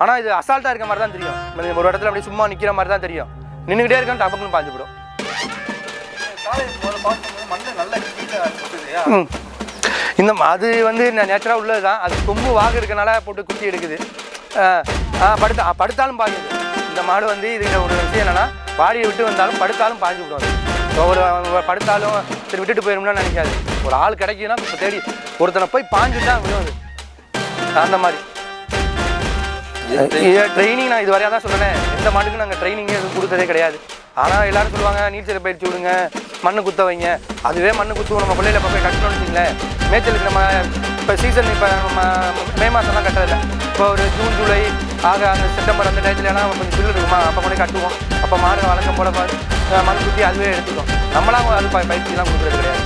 ஆனால் இது அசால்ட்டாக இருக்க மாதிரி தான் தெரியும். ஒரு இடத்துல அப்படியே சும்மா நிற்கிற மாதிரி தான் தெரியும். நின்றுக்கிட்டே இருக்கான்னு டபக்குன்னு பாஞ்சு போடும். இந்த அது வந்து நேச்சராக உள்ளது தான். அது கொம்பு வாகு இருக்கனால போட்டு குத்தி எடுக்குது. படுத்தாலும் பாயுது. இந்த மாடு வந்து இதுக்கு ஒரு விஷயம் என்னென்னா, வாடியை விட்டு வந்தாலும் படுத்தாலும் பாஞ்சு விடுவாங்க. ஒரு படுத்தாலும் சரி விட்டுட்டு போயிடும்னா நினைக்காது. ஒரு ஆள் கிடைக்குன்னா இப்போ தேடி ஒருத்தனை போய் பாஞ்சு தான் விடுவது. அந்த மாதிரி ட்ரைனிங் நான் இது வரையா தான் சொல்கிறேன். எந்த மாட்டுக்கும் நாங்கள் ட்ரைனிங்கே எதுவும் கொடுத்ததே கிடையாது. ஆனால் எல்லோரும் சொல்லுவாங்க நீச்சல் பயிற்சி விடுங்க, மண்ணு குத்த வைங்க. அதுவே மண்ணு குத்துவோம். நம்ம பிள்ளையில போய் கட்டணும்னு வச்சிங்களேன். மேய்ச்சலுக்கு நம்ம இப்போ சீசன் இப்போ நம்ம மே மாதம்லாம் கட்டுறதில்ல. இப்போ ஒரு ஜூன் ஜூலை அந்த செப்டம்பர் அந்த டயத்துலலாம் கொஞ்சம் பில்லு இருக்குமா, அப்போ கொண்டு கட்டுவோம். அப்போ மாடு வழக்கம் போல மண் குத்தி அதுவே எடுத்துக்கும். நம்மளாம் அது பயிற்சிலாம் கொடுக்குறது கிடையாது.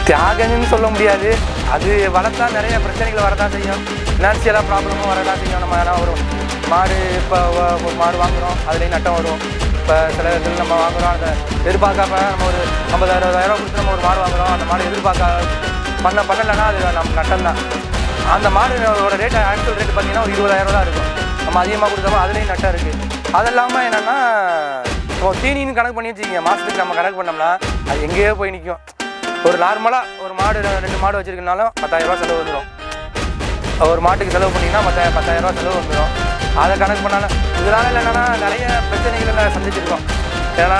தியாகம்னு சொல்ல முடியாது. அது வளர்த்தா நிறைய பிரச்சனைகள் வரதான் செய்யும். ஃபினான்சியலாக ப்ராப்ளமும் வரதான் செய்யும். நம்ம ஏன்னா ஒரு மாடு இப்போ ஒரு மாடு வாங்குகிறோம், அதுலேயும் நட்டம் வரும். இப்போ சில இதில் நம்ம வாங்குகிறோம், அதை எதிர்பார்க்காம நம்ம ஒரு 50,000 கொடுத்து நம்ம ஒரு மாடு வாங்குகிறோம். அந்த மாடு பண்ணலைன்னா அது நம்ம நட்டம் தான். அந்த மாடோட ரேட் ஆக்சுவல் ரேட்டு பார்த்தீங்கன்னா ஒரு 20,000 தான் இருக்கும். நம்ம அதிகமாக கொடுத்தோமோ அதுலேயும் நட்டம் இருக்குது. அது இல்லாமல் என்னென்னா, இப்போ தீனின்னு கணக்கு பண்ணி வச்சுக்கிங்க. மாதத்துக்கு நம்ம கணக்கு பண்ணோம்னா அது எங்கேயோ போய் நிற்கும். ஒரு நார்மலாக ஒரு மாடு 2 மாடு வச்சுருக்கனாலும் 10,000 செலவு வந்துடும். ஒரு மாட்டுக்கு செலவு பண்ணிங்கன்னா 10,000 செலவு வந்துடும். அதை கணக்கு பண்ணாலும் இதனால என்னென்னா நிறைய பிரச்சனைகளை சந்திச்சிருக்கோம். ஏன்னா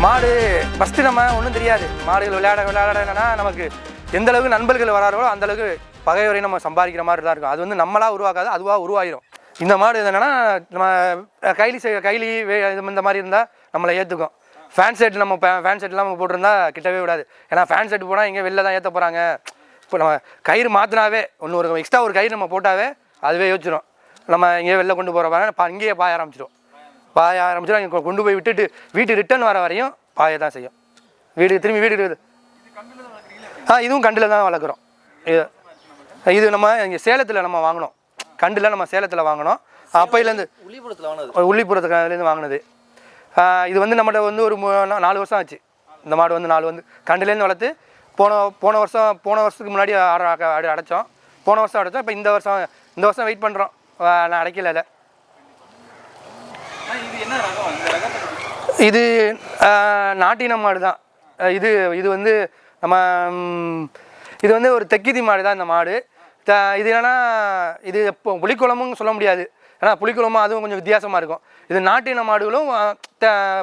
மாடு ஃபஸ்ட்டு நம்ம ஒன்றும் தெரியாது. மாடுகள் விளையாட என்னென்னா நமக்கு எந்த அளவுக்கு நண்பர்கள் வராங்களோ அந்தளவுக்கு பகைவரை நம்ம சம்பாதிக்கிற மாதிரி தான் இருக்கும். அது வந்து நம்மளாக உருவாக்காது, அதுவாக உருவாயிடும். இந்த மாடு என்னென்னா நம்ம கைலி இந்த மாதிரி இருந்தால் நம்மளை ஏற்றுக்கும். ஃபேன் செட் நம்ம ஃபேன் செட்லாம் நம்ம போட்டிருந்தா கிட்டவே விடாது. ஏன்னா ஃபேன் செட் போனால் எங்கே வெளில தான் ஏற்ற போகிறாங்க. இப்போ நம்ம கயிறு மாற்றினாவே ஒரு எக்ஸ்ட்ரா ஒரு கயிறு நம்ம போட்டாவே அதுவே யோசிச்சிடும். நம்ம எங்கேயோ வெளில கொண்டு போகிறப்ப இங்கேயே பாய ஆரம்பிச்சிடும். இங்கே கொண்டு போய் விட்டுட்டு வீட்டு ரிட்டர்ன் வர வரையும் பாய தான் செய்யும். திரும்பி வீடு இதுவும் கண்டில் தான் வளர்க்குறோம். இது நம்ம இங்கே சேலத்தில் நம்ம வாங்கினோம். கண்டில் நம்ம சேலத்தில் வாங்கினோம். அப்போலேருந்து உள்ளிப்புறத்துலேருந்து வாங்கினது. இது வந்து நம்மகிட்ட வந்து ஒரு 4 வருஷம் ஆச்சு. இந்த மாடு வந்து 4 கண்டிலேருந்து வளர்த்து போன வருஷத்துக்கு முன்னாடி அடைச்சோம். போன வருஷம் அடைச்சோம். இப்போ இந்த வருஷம் வெயிட் பண்ணுறோம். நான் அடைக்கல. இது நாட்டின மாடு தான். இது வந்து நம்ம இது வந்து ஒரு தெக்கிதி மாடு தான் இந்த மாடு. இது என்னென்னா இது இப்போ புலிக்குளமும் சொல்ல முடியாது. ஏன்னா புலிக்குளமும் அதுவும் கொஞ்சம் வித்தியாசமாக இருக்கும். இது நாட்டின மாடுகளும்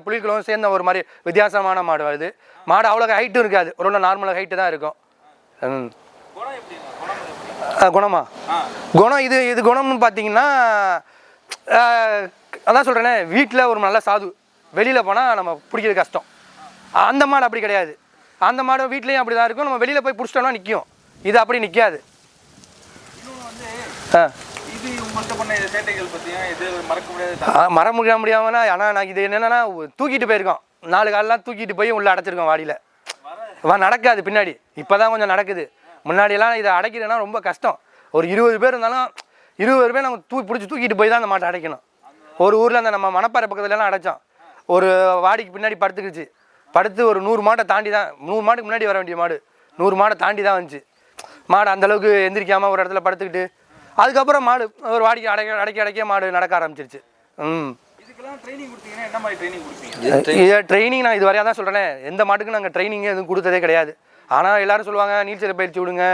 புலிக்குளமும் சேர்ந்த ஒரு மாதிரி வித்தியாசமான மாடு. இது மாடு அவ்வளோ ஹைட்டும் இருக்காது, ஒரு நார்மலாக ஹைட்டு தான் இருக்கும். குணம் இது குணம்னு பார்த்தீங்கன்னா அதான் சொல்கிறேனே, வீட்டில் ஒரு நல்ல சாது, வெளியில் போனால் நம்ம பிடிக்கிறது கஷ்டம். அந்த மாடு அப்படி கிடையாது. அந்த மாடு வீட்லேயும் அப்படி தான் இருக்கும். நம்ம வெளியில் போய் பிடிச்சிட்டோம்னா நிற்கும். இது அப்படி நிற்காது. மறக்க முடியாமனா ஆனால் நான் இது என்னென்னா தூக்கிட்டு போயிருக்கோம். 4 காலெலாம் தூக்கிட்டு போய் உள்ளே அடைச்சிருக்கோம் வாடியில். நடக்காது பின்னாடி. இப்போ தான் கொஞ்சம் நடக்குது. முன்னாடியெல்லாம் இதை அடைக்கிறதுனா ரொம்ப கஷ்டம். ஒரு 20 பேர் இருந்தாலும் 20 பேர் நம்ம பிடிச்சி தூக்கிட்டு போய் தான் அந்த மாட்டை அடைக்கணும். ஒரு ஊரில் அந்த நம்ம மணப்பாறை பக்கத்துலலாம் அடைச்சோம். ஒரு வாடிக்கு பின்னாடி படுத்து ஒரு 100 மாட்டை தாண்டி தான், 100 மாட்டுக்கு முன்னாடி வர வேண்டிய மாடு 100 மாடை தாண்டி தான் வந்துச்சு. மாடு அந்தளவுக்கு எந்திரிக்காமல் ஒரு இடத்துல படுத்துக்கிட்டு அதுக்கப்புறம் மாடு ஒரு வாடிக்கை அடைக்க மாடு நடக்க ஆரம்பிச்சிருச்சு. ட்ரைனிங் நான் இது வரையா தான் சொல்கிறேன். எந்த மாட்டுக்கும் நாங்கள் ட்ரைனிங்கே எதுவும் கொடுத்ததே கிடையாது. ஆனால் எல்லோரும் சொல்லுவாங்க நீச்சல் பயிற்சி விடுங்க,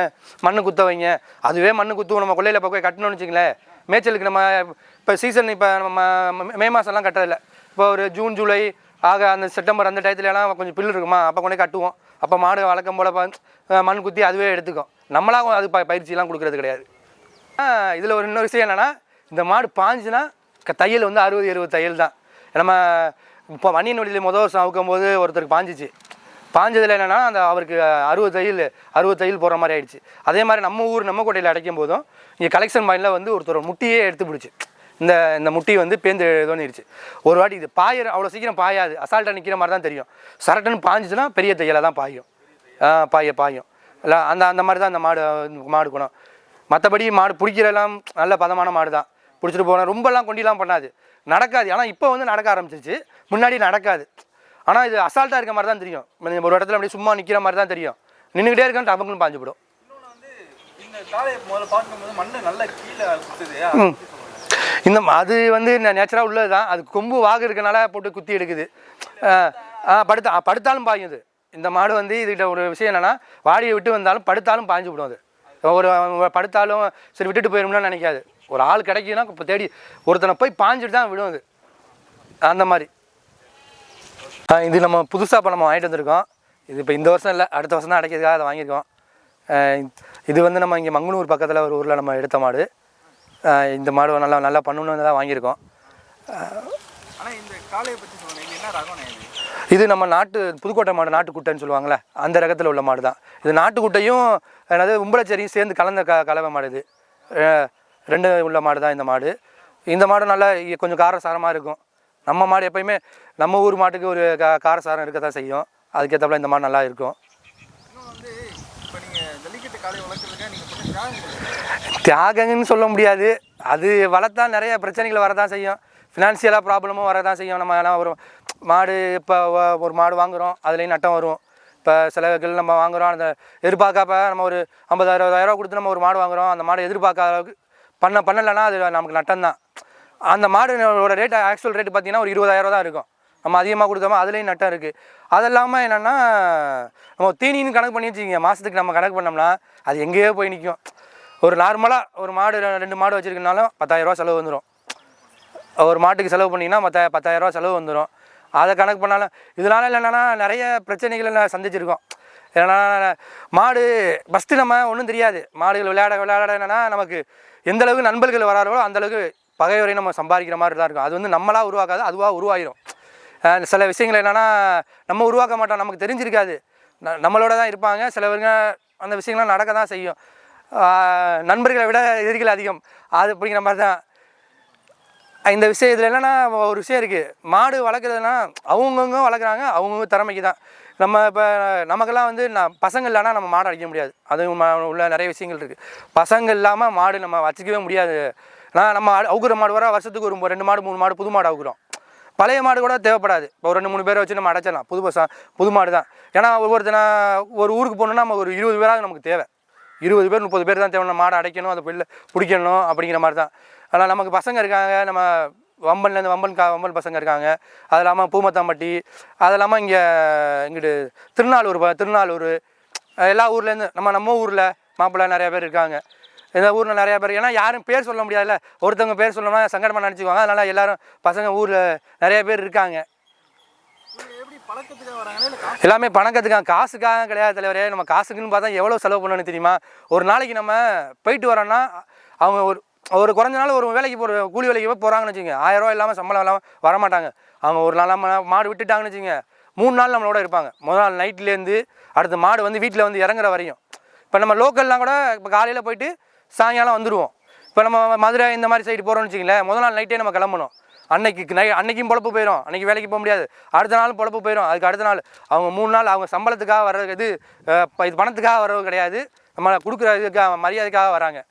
மண்ணு குத்த வைங்க. அதுவே மண்ணு குத்துவோம். நம்ம கொள்ளையில் போய் கட்டணும்னு வச்சிங்களேன். மேய்ச்சலுக்கு நம்ம இப்போ சீசன் இப்போ நம்ம மே மாதம்லாம் கட்டுறதில்ல. இப்போ ஒரு ஜூன் ஜூலை அந்த செப்டம்பர் அந்த டயத்துலலாம் கொஞ்சம் பில்லு இருக்குமா, அப்போ கொண்டு கட்டுவோம். அப்போ மாடு வழக்கம் போல் மண் குத்தி அதுவே எடுத்துக்கும். நம்மளாக அது பயிற்சியெலாம் கொடுக்குறது கிடையாது. இதில் ஒரு இன்னொரு விஷயம் என்னென்னா, இந்த மாடு பாஞ்சுன்னா தையல் வந்து 60-70 தையல் தான். நம்ம இப்போ வன்னியன் வழியில் முதல் வருஷம் அவுக்கும்போது ஒருத்தருக்கு பாஞ்சதில் என்னென்னா அந்த அவருக்கு 60 தையல் போடுற மாதிரி ஆயிடுச்சு. அதே மாதிரி நம்ம கோட்டையில் அடைக்கும் போதும் இங்கே கலெக்ஷன் பாயிண்டில் வந்து ஒருத்தர் முட்டியே எடுத்து பிடிச்சி இந்த முட்டி வந்து பேந்து தோணிடுச்சு. ஒரு வாட்டி இது அவ்வளோ சீக்கிரம் பாயாது, அசால்ட்டாக நிற்கிற மாதிரி தான் தெரியும். சரட்டுன்னு பாஞ்சிச்சுன்னா பெரிய தையலாக தான் பாயும் இல்லை. அந்த மாதிரி தான் அந்த மாடு குணம். மற்றபடி மாடு பிடிக்கிறலாம் நல்ல பதமான மாடு தான். பிடிச்சிட்டு போனால் ரொம்பலாம் கொண்டிலாம் பண்ணாது, நடக்காது. ஆனால் இப்போ வந்து நடக்க ஆரம்பிச்சிருச்சு. முன்னாடி நடக்காது. ஆனால் இது அசால்ட்டாக இருக்க மாதிரி தான் தெரியும். ஒரு இடத்துல அப்படியே சும்மா நிற்கிற மாதிரி தான் தெரியும். நின்றுக்கிட்டே இருக்கான்னு டபக்குன்னு பாஞ்சு போடும். அது வந்து நேச்சுரலாக உள்ளது தான். அது கொம்பு வாகு இருக்கனால போட்டு குத்தி எடுக்குது. படுத்தாலும் பாயும். இது இந்த மாடு வந்து இதுகிட்ட ஒரு விஷயம் என்னென்னா, வாடியை விட்டு வந்தாலும் படுத்தாலும் பாய்ஞ்சு விடும். அது ஒரு படுத்தாலும் சரி விட்டுட்டு போயிடும்னா நினைக்காது. ஒரு ஆள் கிடைக்குன்னா இப்போ தேடி ஒருத்தனை போய் பாஞ்சிட்டு தான் விடும். அது அந்த மாதிரி. இது நம்ம புதுசாக இப்போ நம்ம வாங்கிட்டு வந்திருக்கோம். இது இப்போ இந்த வருஷம் இல்லை, அடுத்த வருஷம் தான் அடைக்கிறதுக்காக அதை வாங்கியிருக்கோம். இது வந்து நம்ம இங்கே மங்கனூர் பக்கத்தில் ஒரு ஊரில் நம்ம எடுத்த மாடு. இந்த மாடு நல்லா பண்ணணுன்னு தான் வாங்கியிருக்கோம். இது நம்ம புதுக்கோட்டை மாடு, நாட்டுக்குட்டைன்னு சொல்லுவாங்களே, அந்த ரகத்தில் உள்ள மாடு தான். இது நாட்டுக்குட்டையும் அதாவது உம்பளச்சேரியும் சேர்ந்து கலந்த கலவை மாடு. இது 2 உள்ள மாடு தான் இந்த மாடு. இந்த மாடு நல்லா கொஞ்சம் காரசாரமாக இருக்கும். நம்ம மாடு எப்பயுமே நம்ம ஊர் மாட்டுக்கு ஒரு காரசாரம் இருக்க தான் செய்யும். அதுக்கேற்றப்பல இந்த மாடு நல்லா இருக்கும். தியாகங்கன்னு சொல்ல முடியாது. அது வளர்த்தா நிறைய பிரச்சனைகள் வரதான் செய்யும். ஃபினான்ஷியலாக ப்ராப்ளமும் வரதான் செய்யும். நம்ம ஏன்னா ஒரு மாடு இப்போ ஒரு மாடு வாங்குகிறோம், அதுலேயும் நட்டம் வரும். இப்போ சிலர்கள் நம்ம வாங்குகிறோம், அந்த எதிர்பார்க்காப்ப நம்ம ஒரு 50,000-60,000 கொடுத்து நம்ம ஒரு மாடு வாங்குகிறோம். அந்த மாடு எதிர்பார்க்காத அளவுக்கு பண்ணலைன்னா அது நமக்கு நட்டம் தான். அந்த மாடோட ரேட் ஆக்சுவல் ரேட்டு பார்த்திங்கன்னா ஒரு 20,000 தான் இருக்கும். நம்ம அதிகமாக கொடுக்காம அதுலேயும் நட்டம் இருக்குது. அது இல்லாமல் என்னென்னா, நம்ம தீனின்னு கணக்கு பண்ணி வச்சுக்கிங்க, மாதத்துக்கு நம்ம கணக்கு பண்ணோம்னா அது எங்கேயோ போய் நிற்கும். ஒரு நார்மலாக ஒரு மாடு 2 மாடு வச்சுருக்கனாலும் 10,000 செலவு வந்துடும். ஒரு மாட்டுக்கு செலவு பண்ணிங்கன்னா 10,000 செலவு வந்துடும். அதை கணக்கு பண்ணாலும் இதனால் என்னென்னா நிறைய பிரச்சனைகளை நான் சந்திச்சிருக்கோம். ஏன்னா மாடு ஃபஸ்ட்டு நம்ம ஒன்றும் தெரியாது. மாடுகள் விளையாட என்னென்னா நமக்கு எந்தளவுக்கு நண்பர்கள் வரார்களோ அந்தளவுக்கு பகைவரை நம்ம சம்பாதிக்கிற மாதிரி தான் இருக்கும். அது வந்து நம்மளாக உருவாக்காது, அதுவாக உருவாயிடும். சில விஷயங்கள் என்னென்னா நம்ம உருவாக்க மாட்டோம், நமக்கு தெரிஞ்சிருக்காது. நம்மளோட தான் இருப்பாங்க. சிலவங்க அந்த விஷயங்கள்லாம் நடக்க தான் செய்யும். நண்பர்களை விட எதிரிகள் அதிகம், அது அப்படிங்கிற மாதிரி தான். இந்த விஷயம் இதில் என்னென்னா ஒரு விஷயம் இருக்குது. மாடு வளர்க்குறதுனா அவங்கவுங்க வளர்க்குறாங்க, அவங்கவுங்க திறமைக்கு தான். நம்ம இப்போ நமக்கெல்லாம் வந்து பசங்க இல்லைன்னா நம்ம மாடு அடிக்க முடியாது. அது உள்ள நிறைய விஷயங்கள் இருக்குது. பசங்க இல்லாமல் மாடு நம்ம வச்சுக்கவே முடியாது. நம்ம அவுக்குற மாடு வர வருஷத்துக்கு ஒரு 2 மாடு 3 மாடு புது மாடு அவுக்குறோம். பழைய மாடு கூட தேவைப்படாது. இப்போ ஒரு 2-3 பேரை வச்சு நம்ம அடைச்சிடலாம். புது மாடு தான். ஏன்னா ஒரு ஊருக்கு போகணுன்னா நம்ம ஒரு 20 பேராக நமக்கு தேவை. 20 பேர் 30 பேர் தான் தேவை. மாடை அடைக்கணும், அதை பிள்ளை பிடிக்கணும் அப்படிங்கிற மாதிரி தான். ஆனால் நமக்கு பசங்க இருக்காங்க. நம்ம வம்பன்லேருந்து வம்பன் பசங்க இருக்காங்க. அது இல்லாமல் பூமத்தாம்பட்டி, அது இல்லாமல் இங்கிட்டு திருநாளூர் எல்லா ஊர்லேருந்து நம்ம ஊரில் மாப்பிள்ளை நிறையா பேர் இருக்காங்க. இந்த ஊரில் நிறையா பேர். ஏன்னா யாரும் பேர் சொல்ல முடியாதுல்ல. ஒருத்தவங்க பேர் சொல்லணும்னா சங்கடமாக நினச்சிக்குவாங்க. அதனால் எல்லோரும் பசங்க ஊரில் நிறைய பேர் இருக்காங்க. எல்லாமே பணக்கத்துக்காக, காசுக்காக கிடையாது தலைவரே. நம்ம காசுக்குன்னு பார்த்தா எவ்வளோ செலவு பண்ணணும்னு தெரியுமா? ஒரு நாளைக்கு நம்ம போயிட்டு வரோன்னா அவங்க ஒரு குறைஞ்ச நாள் ஒரு வேலைக்கு கூலி வேலைக்கு போகிறாங்கன்னு வச்சுங்க, 1000 ரூபா இல்லாமல் சம்பளம் இல்லாமல் வரமாட்டாங்க. அவங்க ஒரு நாள் மாடு விட்டுட்டாங்கன்னு வச்சுங்க, 3 நாள் நம்மளோட இருப்பாங்க. முதல் நாள் நைட்லேருந்து அடுத்த மாடு வந்து வீட்டில் வந்து இறங்குற வரையும். இப்போ நம்ம லோக்கல்லாம் கூட இப்போ காலையில் போயிட்டு சாயங்காலம் வந்துடுவோம். இப்போ நம்ம மதுரை இந்த மாதிரி சைடு போகிறோம்னு வச்சுங்களேன், முதல் நாள் நைட்டே நம்ம கிளம்பணும். அன்னைக்கும் பொழப்பு போயிடும். அன்றைக்கி வேலைக்கு போக முடியாது. அடுத்த நாள் பொழப்பு போயிடும். அதுக்கு அடுத்த நாள் அவங்க 3 நாள் அவங்க சம்பளத்துக்காக வர்றது, இது பணத்துக்காக வர்றது கிடையாது. நம்ம கொடுக்குற இதுக்காக மரியாதைக்காக வராங்க.